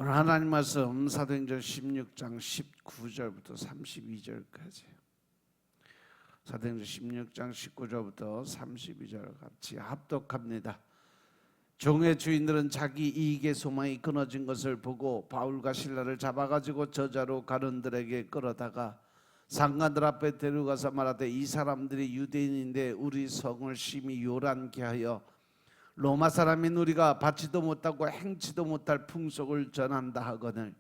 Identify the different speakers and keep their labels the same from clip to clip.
Speaker 1: 오늘 하나님 말씀 사도행전 16장 19절부터 32절까지, 사도행전 16장 19절부터 32절 같이 합독합니다. 종의 주인들은 자기 이익의 소망이 끊어진 것을 보고 바울과 실라를 잡아가지고 저자로 가론들에게 끌어다가 상관들 앞에 데려가서 말하되, 이 사람들이 유대인인데 우리 성을 심히 요란케 하여 로마 사람인 우리가 받지도 못하고 행치도 못할 풍속을 전한다 하거늘,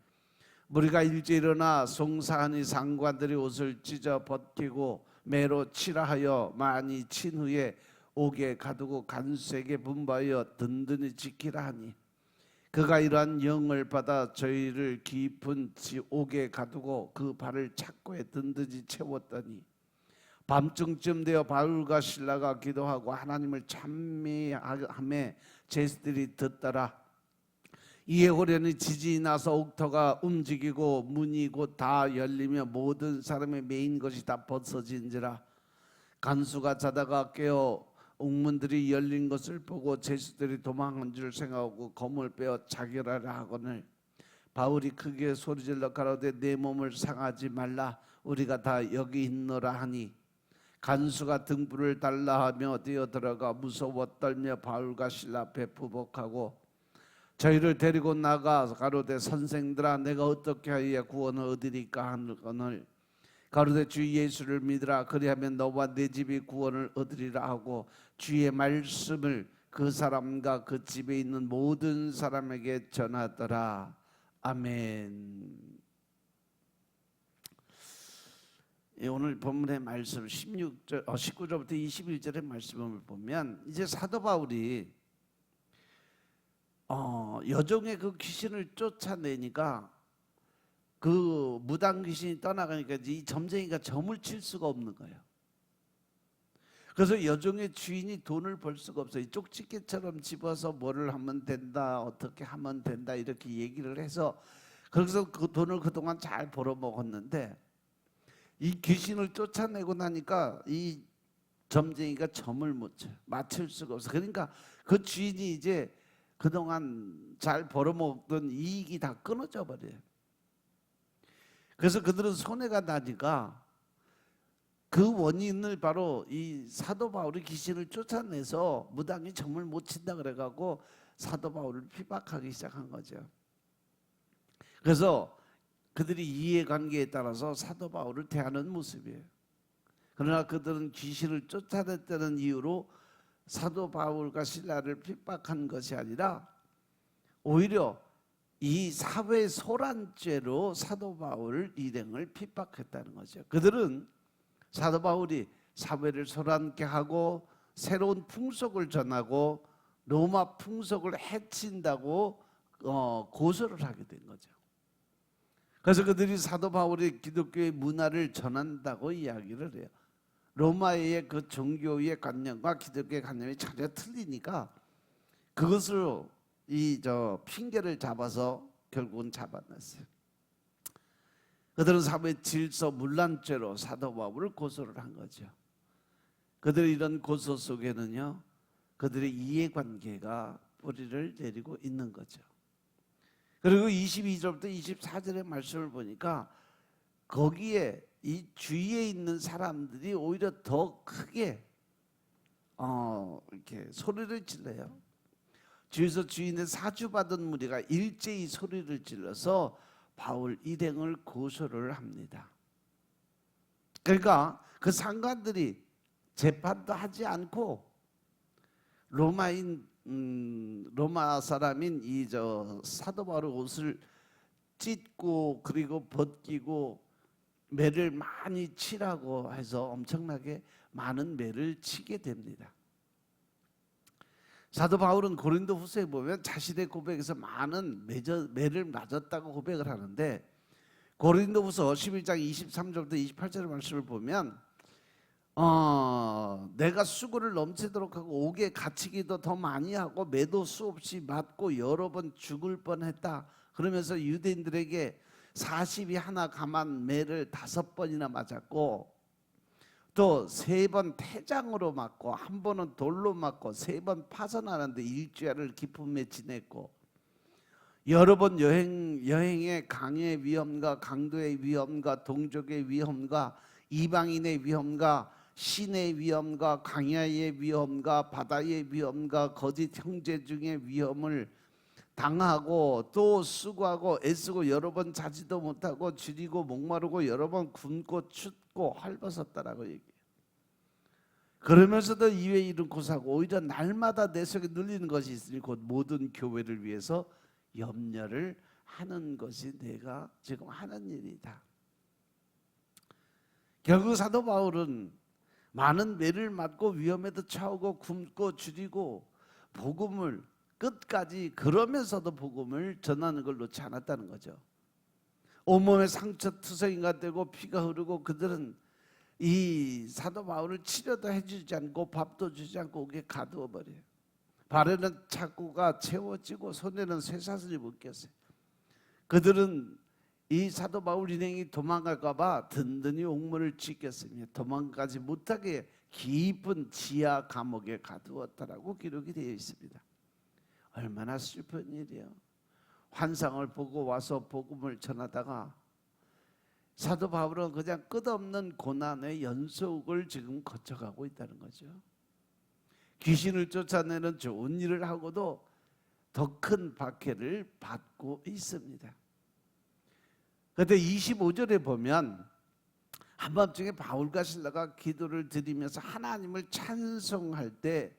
Speaker 1: 무리가 일찍 일어나 송사하니 상관들이 옷을 찢어 벗기고 매로 치라 하여 많이 친 후에 옥에 가두고 간수에게 분부하여 든든히 지키라 하니, 그가 이러한 영을 받아 저희를 깊은 옥에 가두고 그 발을 착고에 든든히 채웠더니, 밤중쯤 되어 바울과 실라가 기도하고 하나님을 찬미하며 제수들이 듣더라. 이에 호련히 지진이 나서 옥터가 움직이고 문이 곧 다 열리며 모든 사람의 메인 것이 다 벗어진지라. 간수가 자다가 깨어 옥문들이 열린 것을 보고 제수들이 도망한 줄 생각하고 검을 빼어 자결하라 하거늘, 바울이 크게 소리질러 가로되 내 몸을 상하지 말라, 우리가 다 여기 있노라 하니, 간수가 등불을 달라 하며 뛰어들어가 무서워 떨며 바울과 실라 앞에 부복하고 저희를 데리고 나가 가로되, 선생들아 내가 어떻게 하여 구원을 얻으리까 하거늘, 가로되 주 예수를 믿으라, 그리하면 너와 내 집이 구원을 얻으리라 하고 주의 말씀을 그 사람과 그 집에 있는 모든 사람에게 전하더라. 아멘. 오늘 본문의 말씀 19절부터 21절의 말씀을 보면, 이제 사도 바울이 여종의 그 귀신을 쫓아내니까, 그 무당 귀신이 떠나가니까 이 점쟁이가 점을 칠 수가 없는 거예요. 그래서 여종의 주인이 돈을 벌 수가 없어요. 쪽집게처럼 집어서 뭐를 하면 된다, 어떻게 하면 된다, 이렇게 얘기를 해서, 그래서 그 돈을 그동안 잘 벌어먹었는데, 이 귀신을 쫓아내고 나니까 이 점쟁이가 점을 못 쳐요. 맞출 수가 없어. 그러니까 그 주인이 이제 그동안 잘 벌어먹던 이익이 다 끊어져 버려요. 그래서 그들은 손해가 나니까 그 원인을 바로 이 사도 바울이 귀신을 쫓아내서 무당이 점을 못 친다 그래가지고 사도 바울을 피박하기 시작한 거죠. 그래서 그들이 이해관계에 따라서 사도 바울을 대하는 모습이에요. 그러나 그들은 귀신을 쫓아냈다는 이유로 사도 바울과 실라를 핍박한 것이 아니라, 오히려 이 사회 소란죄로 사도 바울 일행을 핍박했다는 거죠. 그들은 사도 바울이 사회를 소란케 하고 새로운 풍속을 전하고 로마 풍속을 해친다고 고소를 하게 된 거죠. 그래서 그들이 사도 바울이 기독교의 문화를 전한다고 이야기를 해요. 로마의 그 종교의 관념과 기독교의 관념이 전혀 틀리니까 그것으로 핑계를 잡아서 결국은 잡아냈어요. 그들은 사회 질서 문란죄로 사도 바울을 고소를 한 거죠. 그들의 이런 고소 속에는요, 그들의 이해관계가 뿌리를 내리고 있는 거죠. 그리고 22절부터 24절의 말씀을 보니까 거기에 이 주위에 있는 사람들이 오히려 더 크게 이렇게 소리를 질러요. 주에서 주인의 사주받은 무리가 일제히 소리를 질러서 바울 일행을 고소를 합니다. 그러니까 그 상관들이 재판도 하지 않고 로마 사람인 이 사도 바울의 옷을 찢고 그리고 벗기고 매를 많이 치라고 해서 엄청나게 많은 매를 치게 됩니다. 사도 바울은 고린도 후서에 보면 자신의 고백에서 많은 매를 맞았다고 고백을 하는데, 고린도 후서 11장 23절부터 28절의 말씀을 보면 내가 수고를 넘치도록 하고 옥에 갇히기도 더 많이 하고 매도 수없이 맞고 여러 번 죽을 뻔했다. 그러면서 유대인들에게 40이 하나 감한 매를 5번이나 맞았고, 또 3번 태장으로 맞고 1번은 돌로 맞고 3번 파선하는데 일주일을 기쁨에 지냈고, 여러 번 여행의 강의 위험과 강도의 위험과 동족의 위험과 이방인의 위험과 신의 위험과 광야의 위험과 바다의 위험과 거짓 형제 중의 위험을 당하고 또 수고하고 애쓰고 여러 번 자지도 못하고 줄이고 목마르고 여러 번 굶고 춥고 헐벗었다라고 얘기해요. 그러면서도 이외에 이른 고사고 오히려 날마다 내 속에 눌리는 것이 있으니 곧 모든 교회를 위해서 염려를 하는 것이 내가 지금 하는 일이다. 결국 사도 바울은 많은 매를 맞고 위험에도 처하고 굶고 줄이고 복음을 끝까지 그러면서도 복음을 전하는 걸 놓지 않았다는 거죠. 온몸에 상처투성이가 되고 피가 흐르고 그들은 이 사도 바울을 치료도 해주지 않고 밥도 주지 않고 오게 가두어 버려요. 발에는 자꾸가 채워지고 손에는 쇠사슬이 묶였어요. 그들은 이 사도 바울 일행이 도망갈까 봐 든든히 옥문을 지켰으며 도망가지 못하게 깊은 지하 감옥에 가두었다라고 기록이 되어 있습니다. 얼마나 슬픈 일이에요. 환상을 보고 와서 복음을 전하다가 사도 바울은 그냥 끝없는 고난의 연속을 지금 거쳐가고 있다는 거죠. 귀신을 쫓아내는 좋은 일을 하고도 더 큰 박해를 받고 있습니다. 그런데 25절에 보면 한밤중에 바울과 실라가 기도를 드리면서 하나님을 찬송할 때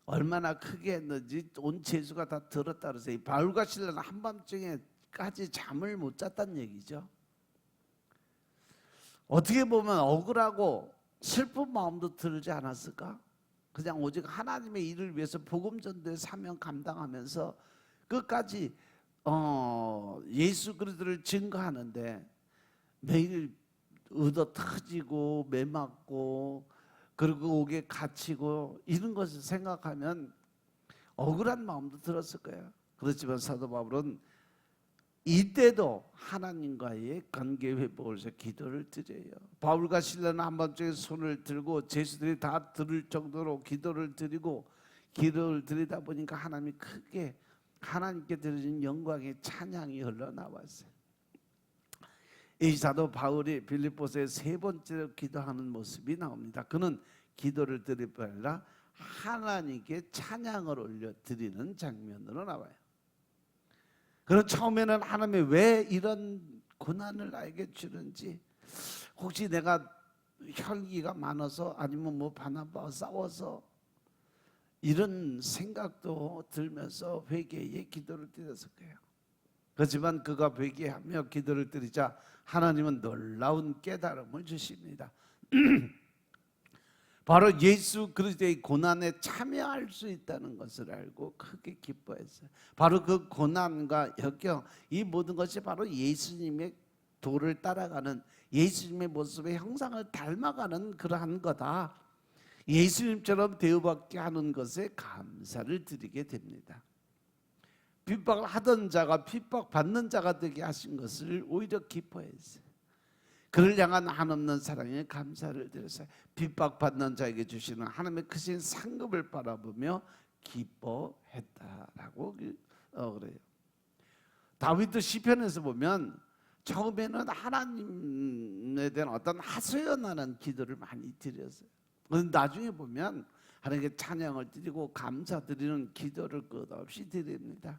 Speaker 1: 얼마나 크게 했는지 온 제수가 다 들었다 그러세요. 바울과 실라는 한밤중에까지 잠을 못 잤다는 얘기죠. 어떻게 보면 억울하고 슬픈 마음도 들지 않았을까? 그냥 오직 하나님의 일을 위해서 복음 전도의 사명 감당하면서 끝까지 예수 그리스도를 증거하는데 매일 얻어 터지고 매맞고 그리고 옥에 갇히고 이런 것을 생각하면 억울한 마음도 들었을 거예요. 그렇지만 사도 바울은 이때도 하나님과의 관계 회복을 위해서 기도를 드려요. 바울과 실라는 한밤중에 손을 들고 제수들이 다 들을 정도로 기도를 드리고 기도를 드리다 보니까 하나님이 크게 하나님께 드려진 영광의 찬양이 흘러나왔어요. 이 사도 바울이 빌립보서에 세 번째로 기도하는 모습이 나옵니다. 그는 기도를 드릴 뿐 아니라 하나님께 찬양을 올려 드리는 장면으로 나와요. 그런 처음에는 하나님이 왜 이런 고난을 나에게 주는지, 혹시 내가 혈기가 많아서 아니면 뭐 바나바와 싸워서 이런 생각도 들면서 회개의 기도를 드렸을 거예요. 그렇지만 그가 회개하며 기도를 드리자 하나님은 놀라운 깨달음을 주십니다. 바로 예수 그리스도의 고난에 참여할 수 있다는 것을 알고 크게 기뻐했어요. 바로 그 고난과 역경, 이 모든 것이 바로 예수님의 도를 따라가는, 예수님의 모습의 형상을 닮아가는 그러한 거다. 예수님처럼 대우받게 하는 것에 감사를 드리게 됩니다. 핍박을 하던 자가 핍박받는 자가 되게 하신 것을 오히려 기뻐했어요. 그를 향한 한없는 사랑에 감사를 드렸어요. 핍박받는 자에게 주시는 하나님의 크신 상급을 바라보며 기뻐했다라고 그래요. 다윗도 시편에서 보면 처음에는 하나님에 대한 어떤 하소연하는 기도를 많이 드렸어요. 그런데 나중에 보면 하나님께 찬양을 드리고 감사드리는 기도를 끝없이 드립니다.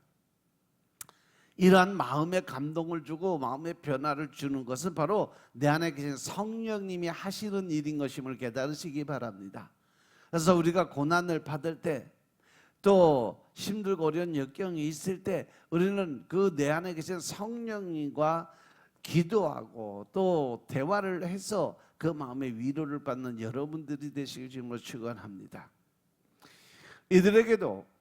Speaker 1: 이러한 마음의 감동을 주고 마음의 변화를 주는 것은 바로 내 안에 계신 성령님이 하시는 일인 것임을 깨달으시기 바랍니다. 그래서 우리가 고난을 받을 때, 또 힘들고 어려운 역경이 있을 때 우리는 그 내 안에 계신 성령님과 기도하고 또 대화를 해서 그 마음의 위로를 받는 여러분들이 되시길 주님으로 축원합니다. 이들에게도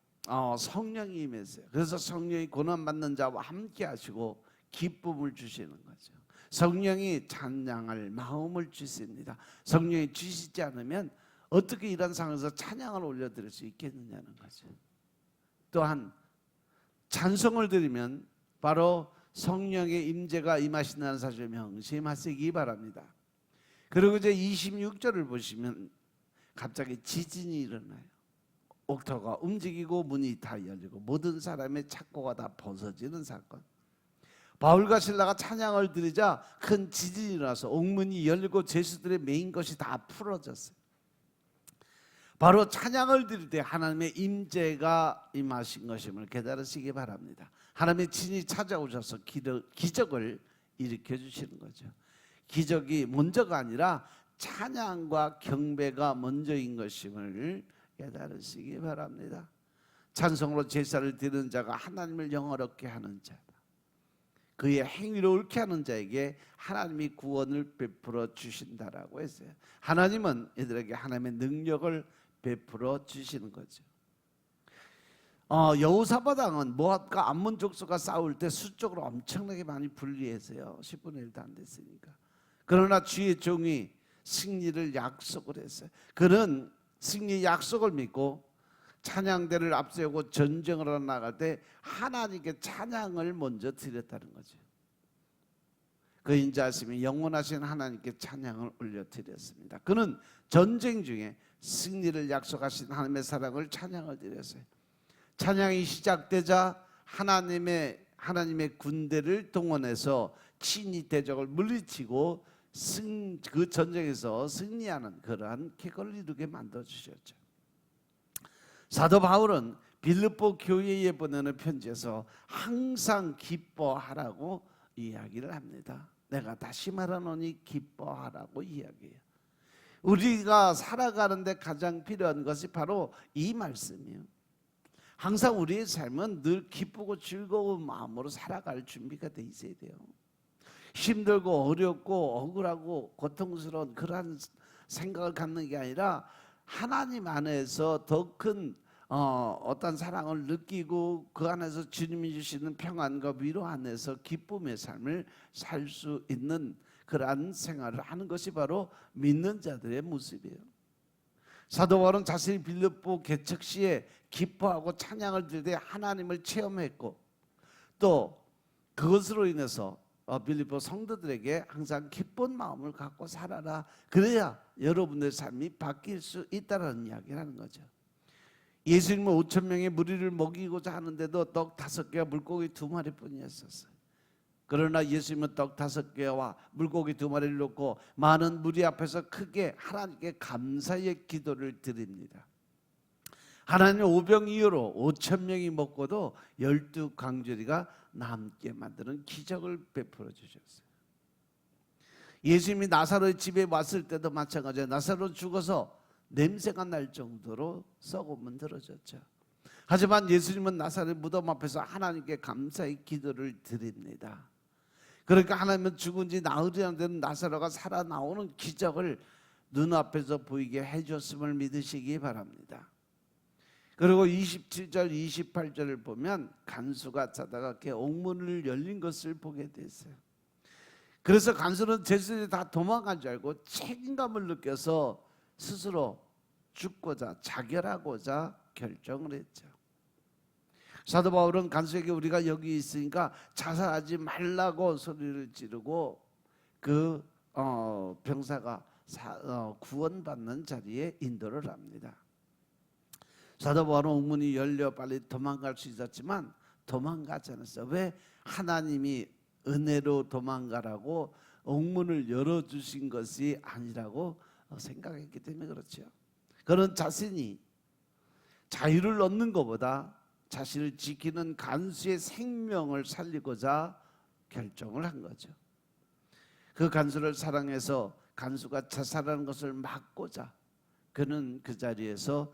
Speaker 1: 성령이 임했어요. 그래서 성령이 고난받는 자와 함께 하시고 기쁨을 주시는 거죠. 성령이 찬양할 마음을 주십니다. 성령이 주시지 않으면 어떻게 이런 상황에서 찬양을 올려드릴 수 있겠느냐는 거죠. 또한 찬송을 드리면 바로 성령의 임재가 임하신다는 사실을 명심하시기 바랍니다. 그리고 이제 26절을 보시면 갑자기 지진이 일어나요. 옥토가 움직이고 문이 다 열리고 모든 사람의 착고가 다 벗어지는 사건. 바울과 실라가 찬양을 드리자 큰 지진이 일어나서 옥문이 열리고 죄수들의 메인 것이 다 풀어졌어요. 바로 찬양을 드릴 때 하나님의 임재가 임하신 것임을 깨달으시기 바랍니다. 하나님의 친히 찾아오셔서 기적을 일으켜 주시는 거죠. 기적이 먼저가 아니라 찬양과 경배가 먼저인 것임을 깨달으시기 바랍니다. 찬송으로 제사를 드리는 자가 하나님을 영화롭게 하는 자다. 그의 행위를 옳게 하는 자에게 하나님이 구원을 베풀어 주신다라고 했어요. 하나님은 이들에게 하나님의 능력을 베풀어 주시는 거죠. 여호사밧 왕은 모압과 암몬 족속과 싸울 때 수적으로 엄청나게 많이 불리해서요. 10분의 1도 안 됐으니까. 그러나 주의 종이 승리를 약속을 했어요. 그는 승리 약속을 믿고 찬양대를 앞세우고 전쟁을 하러 나갈 때 하나님께 찬양을 먼저 드렸다는 거죠. 그 인자하심이 영원하신 하나님께 찬양을 올려드렸습니다. 그는 전쟁 중에 승리를 약속하신 하나님의 사랑을 찬양을 드렸어요. 찬양이 시작되자 하나님의 군대를 동원해서 친히 대적을 물리치고 그 전쟁에서 승리하는 그러한 쾌거를 이루게 만들어 주셨죠. 사도 바울은 빌립보 교회에 보내는 편지에서 항상 기뻐하라고 이야기를 합니다. 내가 다시 말하노니 기뻐하라고 이야기해요. 우리가 살아가는데 가장 필요한 것이 바로 이 말씀이에요. 항상 우리의 삶은 늘 기쁘고 즐거운 마음으로 살아갈 준비가 돼 있어야 돼요. 힘들고 어렵고 억울하고 고통스러운 그러한 생각을 갖는 게 아니라 하나님 안에서 더 큰 어떤 사랑을 느끼고 그 안에서 주님이 주시는 평안과 위로 안에서 기쁨의 삶을 살 수 있는 그러한 생활을 하는 것이 바로 믿는 자들의 모습이에요. 사도 바울은 자신이 빌립보 개척 시에 기뻐하고 찬양을 드릴 때 하나님을 체험했고 또 그것으로 인해서 빌립보 성도들에게 항상 기쁜 마음을 갖고 살아라. 그래야 여러분의 삶이 바뀔 수 있다는 이야기를 하는 거죠. 예수님은 5천 명의 무리를 먹이고자 하는데도 떡 5개와 물고기 2마리뿐이었어요. 그러나 예수님은 떡 5개와 물고기 2마리를 놓고 많은 무리 앞에서 크게 하나님께 감사의 기도를 드립니다. 하나님 오병 이후로 5천 명이 먹고도 12광주리가 남게 만드는 기적을 베풀어 주셨어요. 예수님이 나사로의 집에 왔을 때도 마찬가지예요. 나사로 죽어서 냄새가 날 정도로 썩음은 들어졌죠. 하지만 예수님은 나사로의 무덤 앞에서 하나님께 감사의 기도를 드립니다. 그러니까 하나님은 죽은 지 나흘이 안 되는 나사로가 살아나오는 기적을 눈앞에서 보이게 해줬음을 믿으시기 바랍니다. 그리고 27절 28절을 보면 간수가 자다가 옥문을 열린 것을 보게 됐어요. 그래서 간수는 죄수들이 다 도망간 줄 알고 책임감을 느껴서 스스로 죽고자 자결하고자 결정을 했죠. 사도 바울은 간수에게 우리가 여기 있으니까 자살하지 말라고 소리를 지르고 그 병사가 구원받는 자리에 인도를 합니다. 사도 바울은 옥문이 열려 빨리 도망갈 수 있었지만 도망가지 않았어요. 왜? 하나님이 은혜로 도망가라고 옥문을 열어주신 것이 아니라고 생각했기 때문에 그렇죠. 그는 자신이 자유를 얻는 것보다 자신을 지키는 간수의 생명을 살리고자 결정을 한 거죠. 그 간수를 사랑해서 간수가 자살하는 것을 막고자 그는 그 자리에서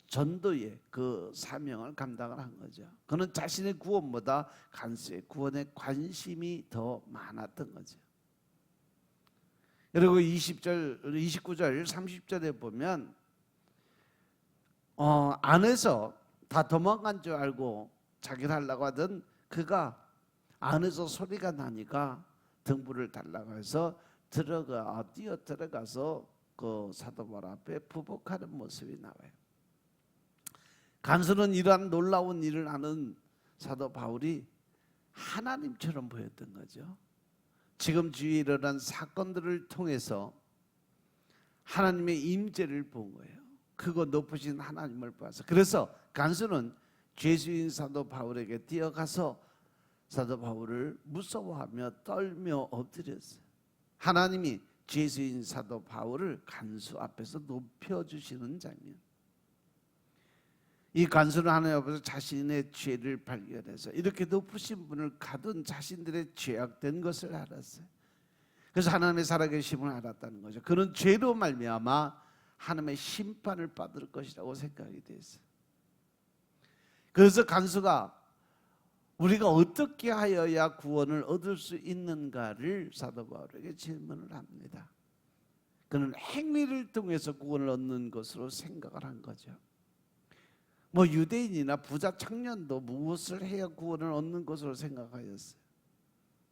Speaker 1: 전도의 그 사명을 감당을 한 거죠. 그는 자신의 구원보다 간수의 구원에 관심이 더 많았던 거죠. 그리고 20절, 29절, 30절에 보면 안에서 다 도망간 줄 알고 자기를 하려고 하던 그가 안에서 소리가 나니까 등불을 달라고 해서 뛰어 들어가서 그 사도 바울 앞에 부복하는 모습이 나와요. 간수는 이러한 놀라운 일을 하는 사도 바울이 하나님처럼 보였던 거죠. 지금 주위에 일어난 사건들을 통해서 하나님의 임재를 본 거예요. 크고 높으신 하나님을 보아서, 그래서 간수는 죄수인 사도 바울에게 뛰어가서 사도 바울을 무서워하며 떨며 엎드렸어요. 하나님이 죄수인 사도 바울을 간수 앞에서 높여주시는 장면. 이 간수는 하나님 앞에서 자신의 죄를 발견해서 이렇게 높으신 분을 가둔 자신들의 죄악된 것을 알았어요. 그래서 하나님의 살아계심을 알았다는 거죠. 그는 죄로 말미암아 하나님의 심판을 받을 것이라고 생각이 됐어요. 그래서 간수가 우리가 어떻게 하여야 구원을 얻을 수 있는가를 사도 바울에게 질문을 합니다. 그는 행위를 통해서 구원을 얻는 것으로 생각을 한 거죠. 뭐 유대인이나 부자 청년도 무엇을 해야 구원을 얻는 것으로 생각하였어요.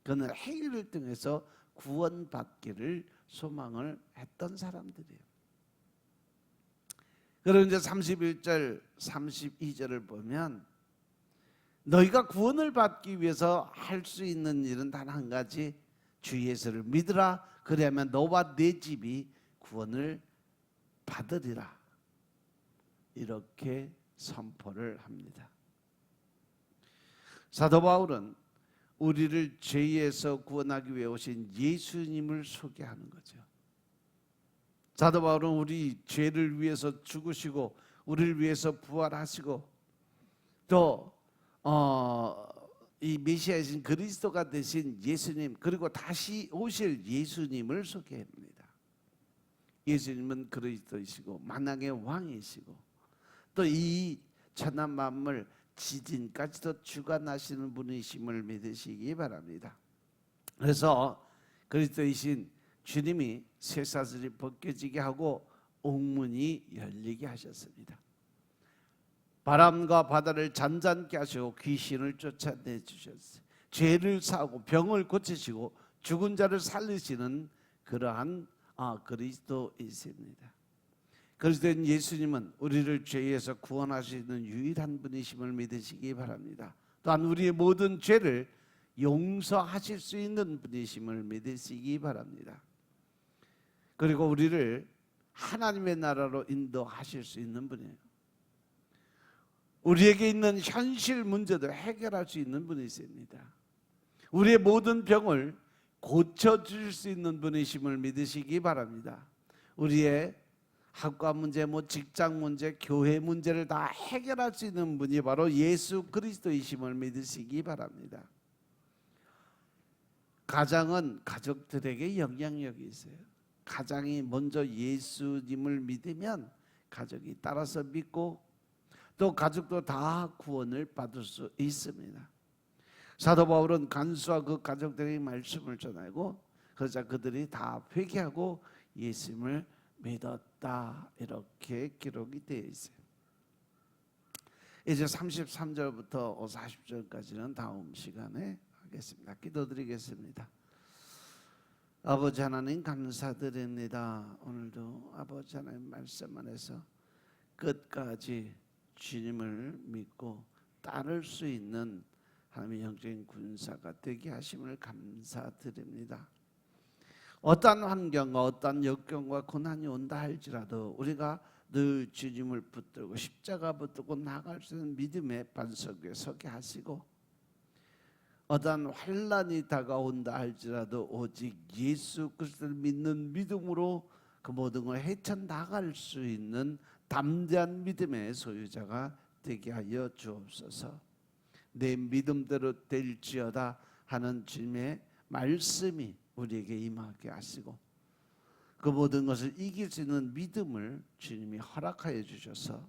Speaker 1: 그는 행위를 통해서 구원받기를 소망을 했던 사람들이에요. 그리고 이제 31절 32절을 보면 너희가 구원을 받기 위해서 할 수 있는 일은 단 한 가지, 주 예수를 믿으라. 그래야만 너와 네 집이 구원을 받으리라. 이렇게 선포를 합니다. 사도 바울은 우리를 죄에서 구원하기 위해 오신 예수님을 소개하는 거죠. 사도 바울은 우리 죄를 위해서 죽으시고 우리를 위해서 부활하시고 또 이 메시아이신 그리스도가 되신 예수님, 그리고 다시 오실 예수님을 소개합니다. 예수님은 그리스도이시고 만왕의 왕이시고 또 이 천하 만물 지진까지도 주관하시는 분이심을 믿으시기 바랍니다. 그래서 그리스도이신 주님이 쇠사슬이 벗겨지게 하고 옥문이 열리게 하셨습니다. 바람과 바다를 잔잔케 하시고 귀신을 쫓아내 주셨어요. 죄를 사하고 병을 고치시고 죽은 자를 살리시는 그러한 그리스도이십니다. 그리스도인 예수님은 우리를 죄에서 구원하시는 유일한 분이심을 믿으시기 바랍니다. 또한 우리의 모든 죄를 용서하실 수 있는 분이심을 믿으시기 바랍니다. 그리고 우리를 하나님의 나라로 인도하실 수 있는 분이에요. 우리에게 있는 현실 문제도 해결할 수 있는 분이십니다. 우리의 모든 병을 고쳐줄 수 있는 분이심을 믿으시기 바랍니다. 우리의 학과 문제, 직장 문제, 교회 문제를 다 해결할 수 있는 분이 바로 예수 그리스도이심을 믿으시기 바랍니다. 가장은 가족들에게 영향력이 있어요. 가장이 먼저 예수님을 믿으면 가족이 따라서 믿고 또 가족도 다 구원을 받을 수 있습니다. 사도 바울은 간수와 그 가족들에게 말씀을 전하고 그러자 그들이 다 회개하고 예수님을 믿었다, 이렇게 기록이 되어 있어요. 이제 33절부터 40절까지는 다음 시간에 하겠습니다. 기도드리겠습니다. 아버지 하나님 감사드립니다. 오늘도 아버지 하나님 말씀 안에서 끝까지 주님을 믿고 따를 수 있는 하나님의 영적인 군사가 되게 하심을 감사드립니다. 어떠한 환경과 어떠한 역경과 고난이 온다 할지라도 우리가 늘 주님을 붙들고 십자가 붙들고 나아갈 수 있는 믿음의 반석 위에 서게 하시고, 어떠한 환난이 다가온다 할지라도 오직 예수 그리스도를 믿는 믿음으로 그 모든 걸 헤쳐나갈 수 있는 담대한 믿음의 소유자가 되게 하여 주옵소서. 내 믿음대로 될지어다 하는 주님의 말씀이 우리에게 임하게 하시고 그 모든 것을 이길 수 있는 믿음을 주님이 허락하여 주셔서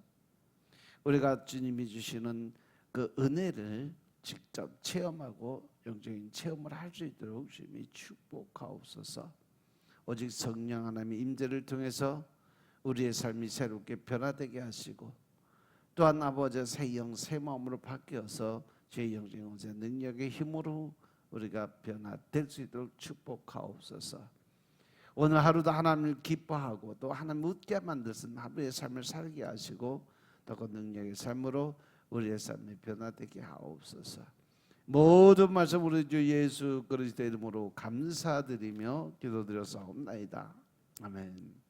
Speaker 1: 우리가 주님이 주시는 그 은혜를 직접 체험하고 영적인 체험을 할 수 있도록 주님이 축복하옵소서. 오직 성령 하나님의 임재를 통해서 우리의 삶이 새롭게 변화되게 하시고 또한 아버지 새 영 새 마음으로 바뀌어서 제 영적인 권세 능력의 힘으로 우리가 변화될 수 있도록 축복하옵소서. 오늘 하루도 하나님을 기뻐하고 또 하나님 웃게 만드신 하루의 삶을 살게 하시고 또 그 능력의 삶으로 우리의 삶이 변화되게 하옵소서. 모든 말씀 우리 주 예수 그리스도의 이름으로 감사드리며 기도드렸사옵나이다. 아멘.